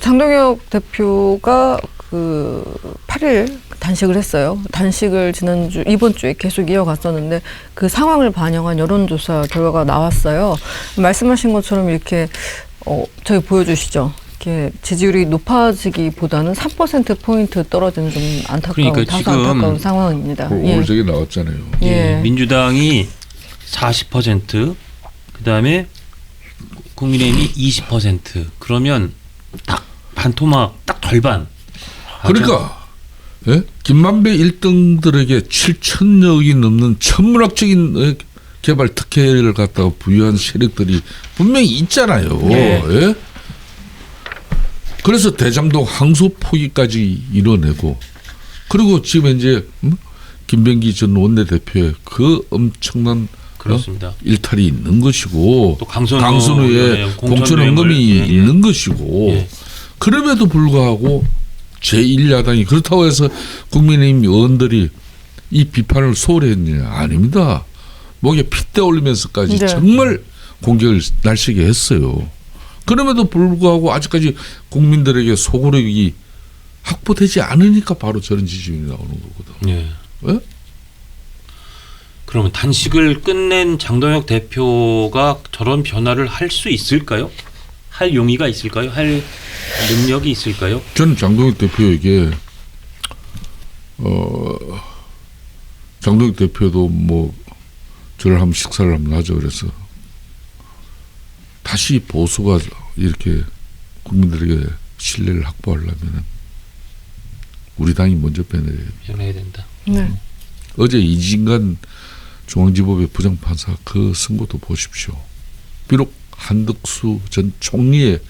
장동혁 대표가 그 8일 단식을 했어요. 단식을 이번 주에 계속 이어갔었는데 그 상황을 반영한 여론조사 결과가 나왔어요. 말씀하신 것처럼 이렇게 저희 보여주시죠. 이렇게 지지율이 높아지기보다는 3%포인트 떨어지는 좀 안타까운, 그러니까 다소 지금 안타까운 상황입니다. 오늘 저기 나왔잖아요. 예. 민주당이 40%, 그다음에 국민의힘이 20%. 그러면 딱 반토막, 딱 절반. 그러니까 예? 김만배 1등들에게 7천억이 넘는 천문학적인 개발 특혜를 갖다가 부여한 세력들이 분명히 있잖아요. 네. 예? 그래서 대장동 항소 포기까지 이뤄내고, 그리고 지금 이제 김병기 전 원내대표의 그 엄청난 그렇습니다. 일탈이 있는 것이고, 또 강선우의 강선우의 공천 언급이 예. 있는 것이고, 예. 그럼에도 불구하고 제1야당이 그렇다고 해서 국민의힘 의원들이 이 비판을 소홀히 했느냐? 아닙니다. 목에 핏대 올리면서까지 네. 정말 공격을 날씨게 했어요. 그럼에도 불구하고 아직까지 국민들에게 소구력이 확보되지 않으니까 바로 저런 지지율이 나오는 거거든. 예. 예? 그러면 단식을 끝낸 장동혁 대표가 저런 변화를 할 수 있을까요? 할 용의가 있을까요? 할 능력이 있을까요? 저는 장동혁 대표에게 장동혁 대표도 뭐 저를 한번 식사를 한번 하죠. 그래서 다시 보수가 이렇게 국민들에게 신뢰를 확보하려면 우리 당이 먼저 변해야 된다. 네. 어제 이진관 중앙지법의 부장판사 그 승부도 보십시오. 비록 한덕수 전 총리의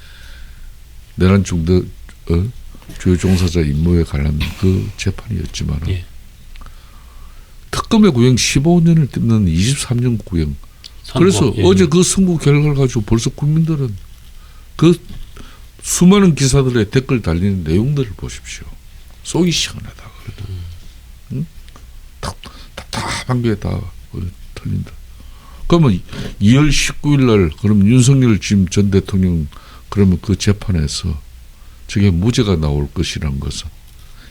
내란 중대 주요 종사자 임무에 관한 그 재판이었지만 예. 특검의 구형 15년을 뜯는 23년 구형. 그래서 예. 어제 그 선고 결과를 가지고 벌써 국민들은 그 수많은 기사들의 댓글 달리는 내용들을 보십시오. 속이 시원하다. 그래도 응? 답답한 게 다 틀린다. 그러면 2월 19일 날 그럼 윤석열 지금 전 대통령 그러면 그 재판에서 저게 무죄가 나올 것이라는 것은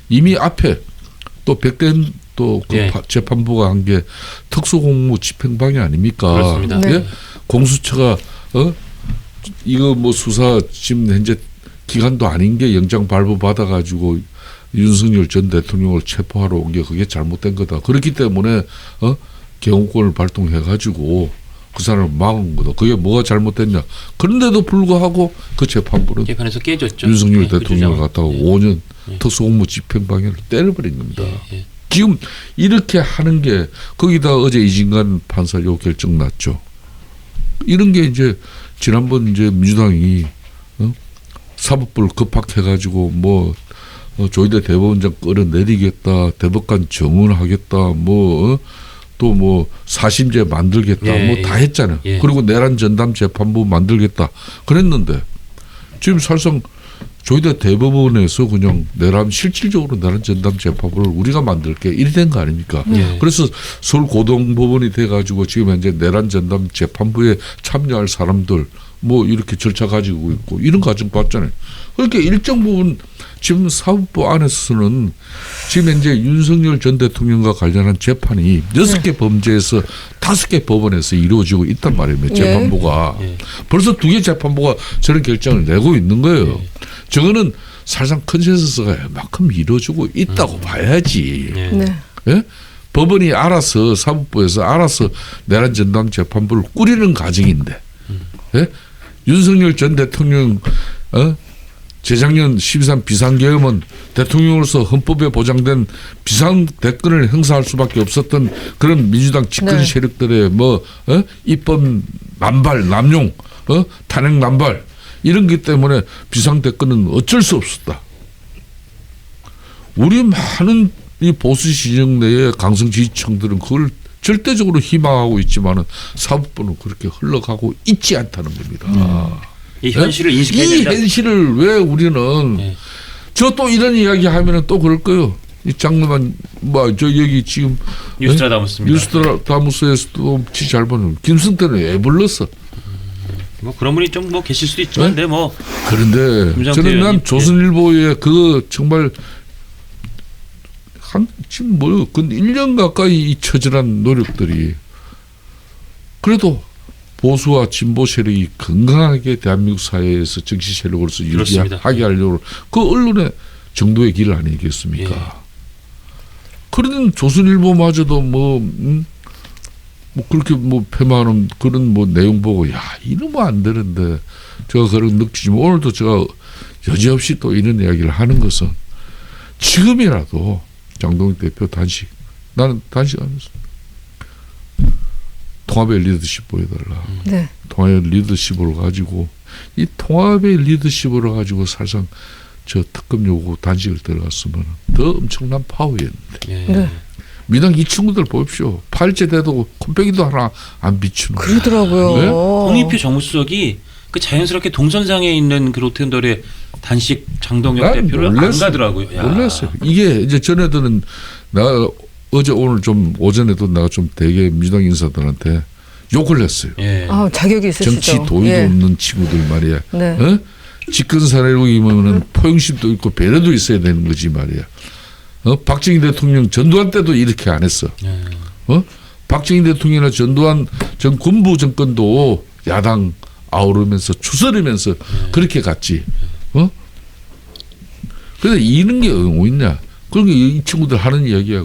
이미 앞에 또 백대현 또 그 예. 재판부가 한 게 특수공무 집행방해 아닙니까? 그렇습니다. 네. 예? 공수처가 이거 뭐 수사 지금 현재 기간도 아닌 게 영장 발부 받아가지고 윤석열 전 대통령을 체포하러 온 게 그게 잘못된 거다. 그렇기 때문에 개헌권을 발동해가지고 그 사람을 막은 거다. 그게 뭐가 잘못됐냐. 그런데도 불구하고 그 재판부는 재판에서 깨졌죠. 윤석열 예, 그 대통령을 주장은. 갖다가 예. 5년 예. 특수공무 집행방해를 때려버린 겁니다. 예, 예. 지금 이렇게 하는 게 거기다 어제 이진관 판사 요 결정 났죠. 이런 게 이제 지난번 이제 민주당이 사법부를 급박해가지고 뭐 조희대 대법원장 끌어내리겠다, 대법관 정원하겠다, 뭐 또 뭐 사심제 만들겠다, 예, 뭐 다 했잖아요. 예. 그리고 내란 전담 재판부 만들겠다 그랬는데 지금 사실상 조희대 대법원에서 그냥 실질적으로 내란 전담 재판부를 우리가 만들게 이래 된 거 아닙니까? 예. 그래서 서울 고등법원이 돼가지고 지금 현재 내란 전담 재판부에 참여할 사람들 뭐 이렇게 절차 가지고 있고 이런 과정 봤잖아요. 그러니까 일정 부분 지금 사법부 안에서는 지금 현재 윤석열 전 대통령과 관련한 재판이 6개 범죄에서 5개 법원에서 이루어지고 있단 말입니다. 재판부가. 예. 벌써 2개 재판부가 저런 결정을 내고 있는 거예요. 저거는 사실상 컨센서스가 이만큼 이루어지고 있다고 봐야지. 예. 네. 예? 법원이 알아서 사법부에서 알아서 내란 전담 재판부를 꾸리는 과정인데 예? 윤석열 전 대통령 재작년 12.3 비상계엄은 대통령으로서 헌법에 보장된 비상대권을 행사할 수밖에 없었던 그런 민주당 집권 네. 세력들의 입법 남발, 남용, 탄핵 남발 이런 것 때문에 비상대권은 어쩔 수 없었다. 우리 많은 이 보수 진영 내의 강성 지지층들은 그걸 절대적으로 희망하고 있지만은 사법부는 그렇게 흘러가고 있지 않다는 겁니다. 이 현실을 이 인식해야 된다. 현실을 왜 우리는 네. 저 또 이런 이야기 하면은 또 그럴 거예요. 이 장르만 뭐 저 여기 지금 뉴스트라다무스입니다. 뉴스트라다무스에서도 잘 보는 김승태는 왜 불렀어? 뭐 그런 분이 좀 뭐 계실 수도 있지만, 근데 뭐 그런데 김성태 저는 난 의원님, 조선일보의 그 정말 한 지금 뭐근 1년 가까이 이 처절한 노력들이 그래도 보수와 진보 세력이 건강하게 대한민국 사회에서 정치 세력으로서 그렇습니다. 유지하게 하려고 그 언론의 정도의 길 아니겠습니까? 예. 그러는 조선일보마저도 뭐 그렇게 뭐 폐마하는 그런 뭐 내용 보고 야 이러면 안 되는데 제가 그런 느끼지만 오늘도 제가 여지없이 또 이런 이야기를 하는 것은 지금이라도 장동익 대표 단식 나는 단식 안 했어. 통합의 리더십 보여달라. 네. 통합의 리더십으로 가지고 이 통합의 리더십으로 가지고 사실상 저 특검 요구 단식을 들어갔으면 더 엄청난 파워였는데 예. 네. 민당 이 친구들 보십시오. 8째 돼도 콧배기도 하나 안 비추는 거야. 그러더라고요. 네? 홍익표 정무수석이 그 자연스럽게 동선상에 있는 그 로텐덜의 단식 장동혁 난 대표를 안 몰랐어요. 가더라고요. 야. 몰랐어요. 이게 이제 전에들은 나 어제 오늘 좀 오전에도 내가 좀 되게 민주당 인사들한테 욕을 했어요. 예. 아, 자격이 있으시죠. 정치 도의도 예. 없는 친구들 말이야. 네. 어? 집권 사례로이면은 포용심도 있고 배려도 있어야 되는 거지 말이야. 박정희 대통령 전두환 때도 이렇게 안 했어. 예. 박정희 대통령이나 전두환 전 군부 정권도 야당 아우르면서 추스르면서 그렇게 갔지. 그래서 이런 게 뭐 있냐? 그러니까 이 친구들 하는 이야기야.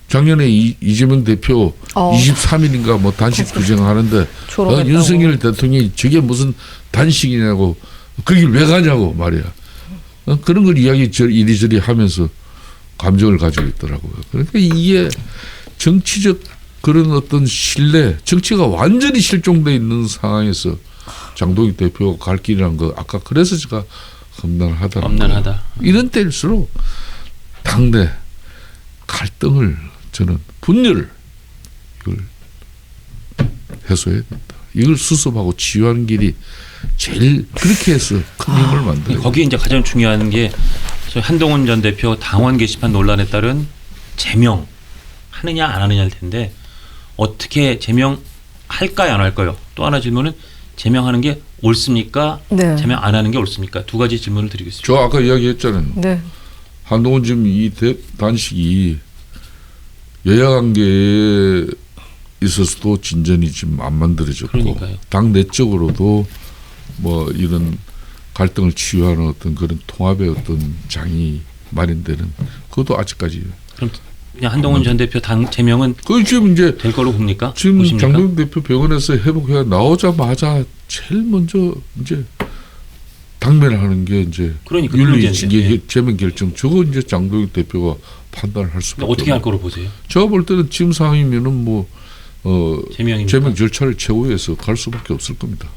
작년에 이재명 대표 23일인가 뭐 단식 투쟁하는데 졸업했다고. 윤석열 대통령이 저게 무슨 단식이냐고 거길 왜 가냐고 말이야. 그런 걸 이야기 이리저리 하면서 감정을 가지고 있더라고요. 그러니까 이게 정치적 그런 어떤 신뢰, 정치가 완전히 실종돼 있는 상황에서 장동익 대표가 갈 길이란 거 아까 그래서 제가 험난하다는 거예요. 엄난하다. 이런 때일수록 당내 갈등을 저는 분열을 이걸 해소해야 된다. 이걸 수습하고 치유하는 길이 제일 그렇게 해서 큰 힘을 만들어요. 거기에 이제 가장 중요한 게 저희 한동훈 전 대표 당원 게시판 논란에 따른 제명 하느냐 안 하느냐일 텐데 어떻게 제명할까요 안 할까요? 또 하나 질문은 제명하는 게 옳습니까? 네. 제명 안 하는 게 옳습니까? 두 가지 질문을 드리겠습니다. 저 아까 이야기했잖아요. 네. 한동훈 지금 이 단식이 여야 관계에 있어서도 진전이 지금 안 만들어졌고 그러니까요. 당 내적으로도 뭐 이런 갈등을 치유하는 어떤 그런 통합의 어떤 장이 마련되는 그것도 아직까지 그럼 그냥 한동훈 전 대표 당 제명은 그 지금 이제 될 거로 봅니까? 지금 보십니까? 장동익 대표 병원에서 회복해 나오자마자 제일 먼저 이제 당면을 하는 게 이제 그러니까 윤리 그런 징계 문제인데. 제명 결정 저거 이제 장동익 대표가 판단을 할 수밖에 어떻게 할 없는 거로 보세요? 제가 볼 때는 지금 상황이면은 뭐 제명입니까? 제명 절차를 최후에서 갈 수밖에 없을 겁니다.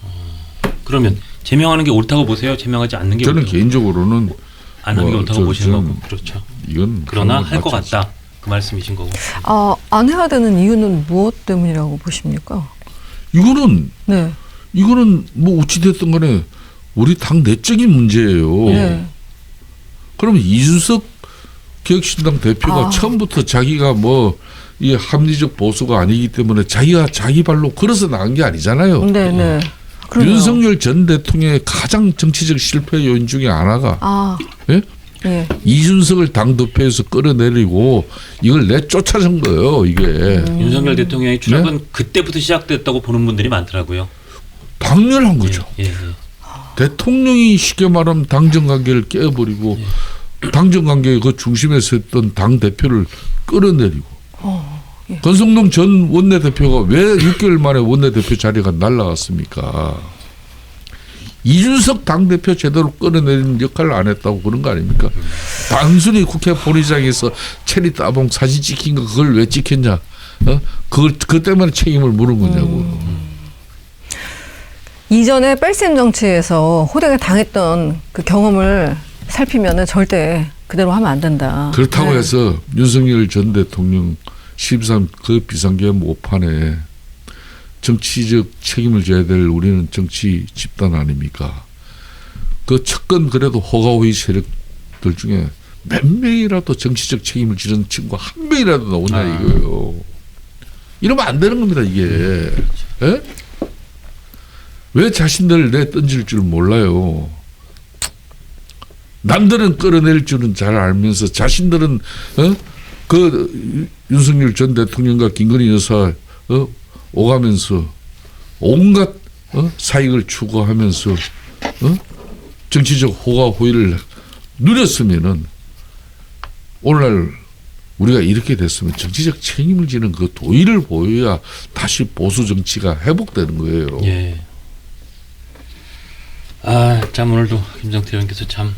그러면 제명하는 게 옳다고 보세요? 제명하지 않는 게 저는 옳다고? 개인적으로는 안 하는 게 뭐 옳다고 보시는 저는 거고 그렇죠. 이건 그러나 하는 건 할 것 맞지 같다 그 말씀이신 거고. 안 해야 되는 이유는 무엇 때문이라고 보십니까? 않습니까? 네. 이거는 뭐 어찌됐든 간에 우리 당 내적인 문제예요. 네. 그러면 이준석 개혁신당 대표가 처음부터 자기가 뭐 이 합리적 보수가 아니기 때문에 자기가 자기 발로 걸어서 나간 게 아니잖아요. 네, 네. 그러네요. 윤석열 전 대통령의 가장 정치적 실패 요인 중에 하나가 예? 예. 이준석을 당대표에서 끌어내리고 이걸 내쫓아선 거예요. 이게 윤석열 대통령의 추락은 그때부터 시작됐다고 보는 분들이 많더라고요. 당연한 거죠. 예. 대통령이 쉽게 말하면 당정관계를 깨버리고 당정관계의 그 중심에 섰던 당대표를 끌어내리고 권성동 전 원내대표가 왜 6개월 만에 원내대표 자리가 날라갔습니까? 이준석 당대표 제대로 끌어내리는 역할을 안 했다고 그런 거 아닙니까? 단순히 국회 본회의장에서 체리 따봉 사진 찍힌 거 그걸 왜 찍혔냐? 그것 때문에 책임을 물은 거냐고. 이전에 뺄셈 정치에서 호되게 당했던 그 경험을 살피면은 절대 그대로 하면 안 된다. 그렇다고 네. 해서 윤석열 전 대통령 13 그 비상계엄 오판에 정치적 책임을 져야 될 우리는 정치 집단 아닙니까? 그 측근 그래도 호가호위 세력들 중에 몇 명이라도 정치적 책임을 지는 친구가 한 명이라도 나오냐 이거예요. 이러면 안 되는 겁니다 이게. 예? 왜 자신들을 내 던질 줄 몰라요. 남들은 끌어낼 줄은 잘 알면서 자신들은 그 윤석열 전 대통령과 김건희 여사 오가면서 온갖 사익을 추구하면서 정치적 호가호위를 누렸으면은 오늘날 우리가 이렇게 됐으면 정치적 책임을 지는 그 도의를 보여야 다시 보수 정치가 회복되는 거예요. 예. 참 오늘도 김성태 의원께서 참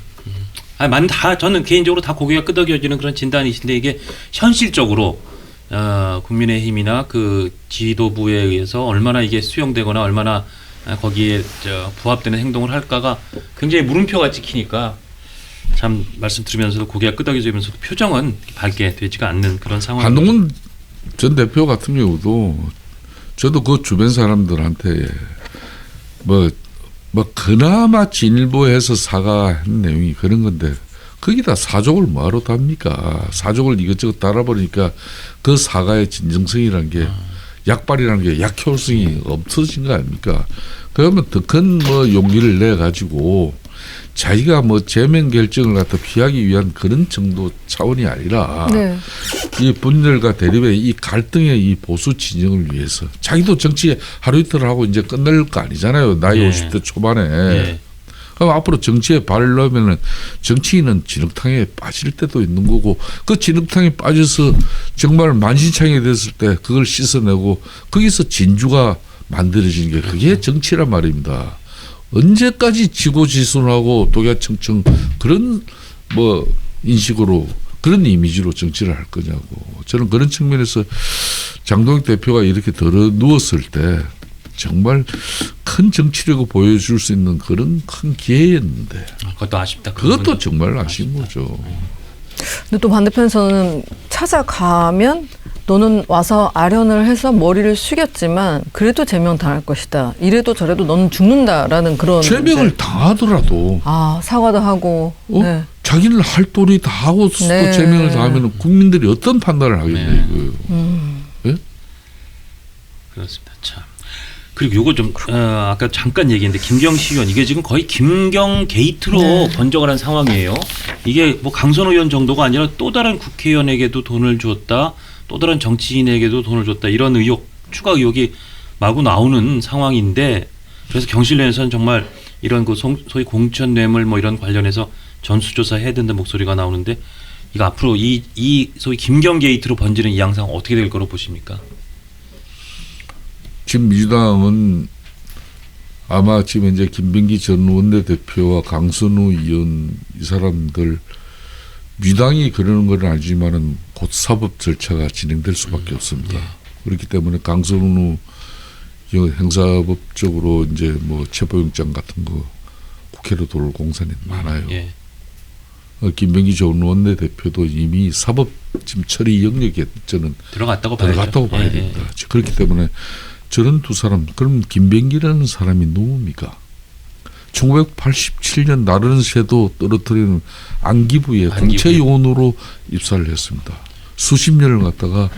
다 저는 개인적으로 다 고개가 끄덕여지는 그런 진단이신데 이게 현실적으로 국민의힘이나 그 지도부에 의해서 얼마나 이게 수용되거나 얼마나 거기에 부합되는 행동을 할까가 굉장히 물음표가 찍히니까 참 말씀 들으면서도 고개가 끄덕여지면서도 표정은 밝게 되지가 않는 그런 상황. 한동훈 전 대표 같은 경우도 저도 그 주변 사람들한테 뭐 그나마 진일보에서 사과한 내용이 그런 건데 거기다 사족을 뭐하러 답니까? 사족을 이것저것 달아버리니까 그 사과의 진정성이라는 게 약발이라는 게 약효성이 없어진 거 아닙니까? 그러면 더 큰 용기를 내 가지고 자기가 제명 결정을 갖다 피하기 위한 그런 정도 차원이 아니라 네. 이 분열과 대립의 이 갈등의 이 보수 진영을 위해서 자기도 정치에 하루 이틀 하고 이제 끝낼 거 아니잖아요. 나이 예. 50대 초반에. 예. 그럼 앞으로 정치에 발을 넣으면은 정치인은 진흙탕에 빠질 때도 있는 거고 그 진흙탕에 빠져서 정말 만신창이 됐을 때 그걸 씻어내고 거기서 진주가 만들어지는 게 그게 정치란 말입니다. 언제까지 지고지순하고 독야청청 그런 인식으로 그런 이미지로 정치를 할 거냐고. 저는 그런 측면에서 장동혁 대표가 이렇게 들어 누웠을 때 정말 큰 정치력을 보여줄 수 있는 그런 큰 기회였는데 그것도 아쉽다. 그것도 정말 아쉬운 거죠. 근데 또 반대편에서는 찾아가면 너는 와서 아련을 해서 머리를 숙였지만 그래도 제명 당할 것이다. 이래도 저래도 너는 죽는다라는 그런 제명을 당하더라도 사과도 하고 네. 자기는 할 도리 다 하고 또 네. 제명을 당하면 국민들이 어떤 판단을 하겠냐 이거예요. 예? 그렇습니다. 참. 그리고 요거 좀 아까 잠깐 얘기했는데 김경식 의원 이게 지금 거의 김경 게이트로 네. 번져가는 상황이에요. 이게 강선 의원 정도가 아니라 또 다른 국회의원에게도 돈을 줬다. 또 다른 정치인에게도 돈을 줬다. 이런 추가 의혹이 마구 나오는 상황인데 그래서 경실련에서는 정말 이런 그 소위 공천 뇌물 이런 관련해서 전수조사 해야 된다는 목소리가 나오는데 이거 앞으로 이 소위 김경 게이트로 번지는 이 양상 어떻게 될 거로 보십니까? 지금 민주당은 아마 지금 이제 김병기 전 원내대표와 강선우 의원 이 사람들 민주당이 그러는 건 알지만은 곧 사법 절차가 진행될 수밖에 없습니다. 그렇기 때문에 강선우 의원 행사법적으로 이제 체포영장 같은 거 국회로 돌 공산이 많아요. 예. 김병기 전 원내대표도 이미 사법 지금 처리 영역에 저는 들어갔다고 봐야 됩니다. 그렇기 때문에 저런 두 사람, 그럼 김병기라는 사람이 누굽니까? 1987년 나른새도 떨어뜨리는 안기부의 공채 요원으로 입사를 했습니다. 수십 년을 갖다가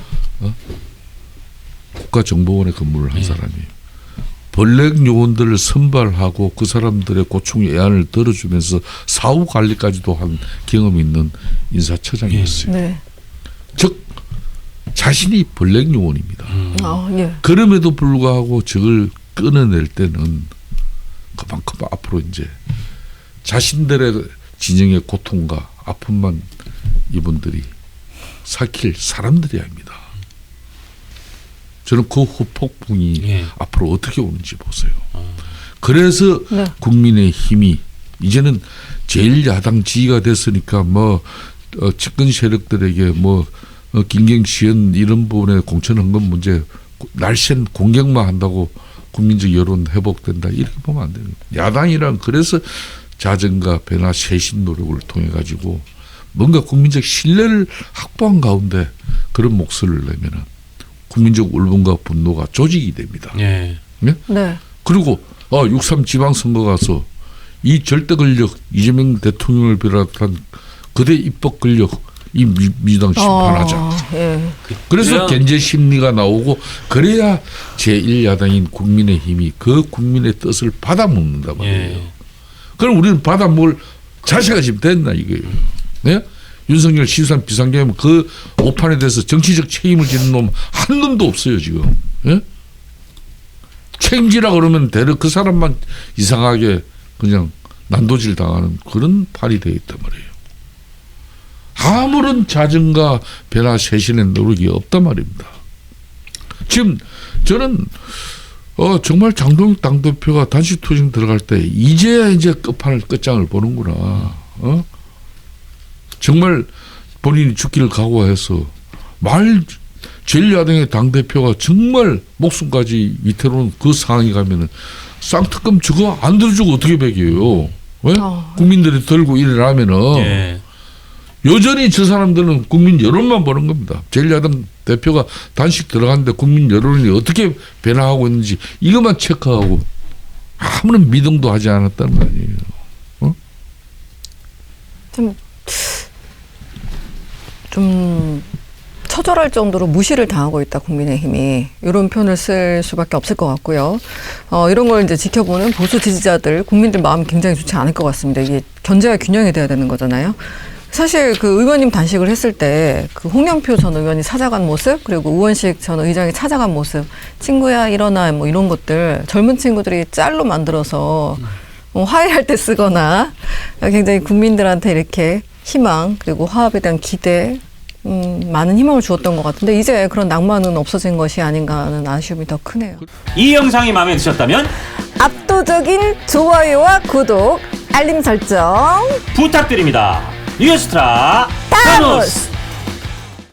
국가정보원에 근무를 한 사람이에요. 벌렉 요원들을 선발하고 그 사람들의 고충 애안을 들어주면서 사후 관리까지도 한 경험이 있는 인사처장이었어요. 네. 즉 자신이 벌렉 요원입니다. 예. 그럼에도 불구하고 저걸 끊어낼 때는 그만큼 앞으로 이제 자신들의 진영의 고통과 아픔만 이분들이 삭힐 사람들이 아닙니다. 저는 그 후폭풍이 앞으로 어떻게 오는지 보세요. 그래서 네. 국민의힘이 이제는 제1야당 지위가 됐으니까 집권 세력들에게 김경시현 이런 부분에 공천 헌금 문제 날쌘 공격만 한다고 국민적 여론 회복된다 이렇게 보면 안 됩니다. 야당이란 그래서 자정과 변화 쇄신 노력을 통해 가지고 뭔가 국민적 신뢰를 확보한 가운데 그런 목소리를 내면은 국민적 울분과 분노가 조직이 됩니다. 예. 네? 네. 그리고 6.3 지방선거 가서 이 절대 권력 이재명 대통령을 비롯한 거대 입법 권력 이 민주당 심판하자. 예. 그래서 견제 심리가 나오고 그래야 제1야당인 국민의힘이 그 국민의 뜻을 받아먹는단 말이에요. 예. 그럼 우리는 받아먹을 자세가 지금 됐나 이거예요. 네? 윤석열 시산 비상계엄 그 오판에 대해서 정치적 책임을 지는 놈 한 놈도 없어요 지금. 예? 책임지라 그러면 대략 그 사람만 이상하게 그냥 난도질 당하는 그런 판이 되어 있단 말이에요. 아무런 자증과 변화 쇄신의 노력이 없단 말입니다. 지금 저는 정말 장동혁 당대표가 단식 투쟁 들어갈 때 이제야 이제 끝장을 보는구나. 정말 본인이 죽기를 각오해서 제1야당의 당대표가 정말 목숨까지 위태로운 그 상황이 가면은 쌍특검 저거 안 들어주고 어떻게 배겨요? 왜? 국민들이 들고 일어나면은 예. 여전히 저 사람들은 국민 여론만 보는 겁니다. 제1야당 대표가 단식 들어갔는데 국민 여론이 어떻게 변화하고 있는지 이것만 체크하고 아무런 미동도 하지 않았다는 거 아니에요. 좀 처절할 정도로 무시를 당하고 있다 국민의힘이 이런 표현을 쓸 수밖에 없을 것 같고요. 이런 걸 이제 지켜보는 보수 지지자들, 국민들 마음이 굉장히 좋지 않을 것 같습니다. 이게 견제와 균형이 돼야 되는 거잖아요. 사실 그 의원님 단식을 했을 때 그 홍영표 전 의원이 찾아간 모습, 그리고 우원식 전 의장이 찾아간 모습, 친구야 일어나 뭐 이런 것들 젊은 친구들이 짤로 만들어서 화해할 때 쓰거나 굉장히 국민들한테 이렇게 희망 그리고 화합에 대한 기대, 많은 희망을 주었던 것 같은데 이제 그런 낭만은 없어진 것이 아닌가 하는 아쉬움이 더 크네요. 이 영상이 마음에 드셨다면 압도적인 좋아요와 구독, 알림 설정 부탁드립니다. 뉴스트라 타노스.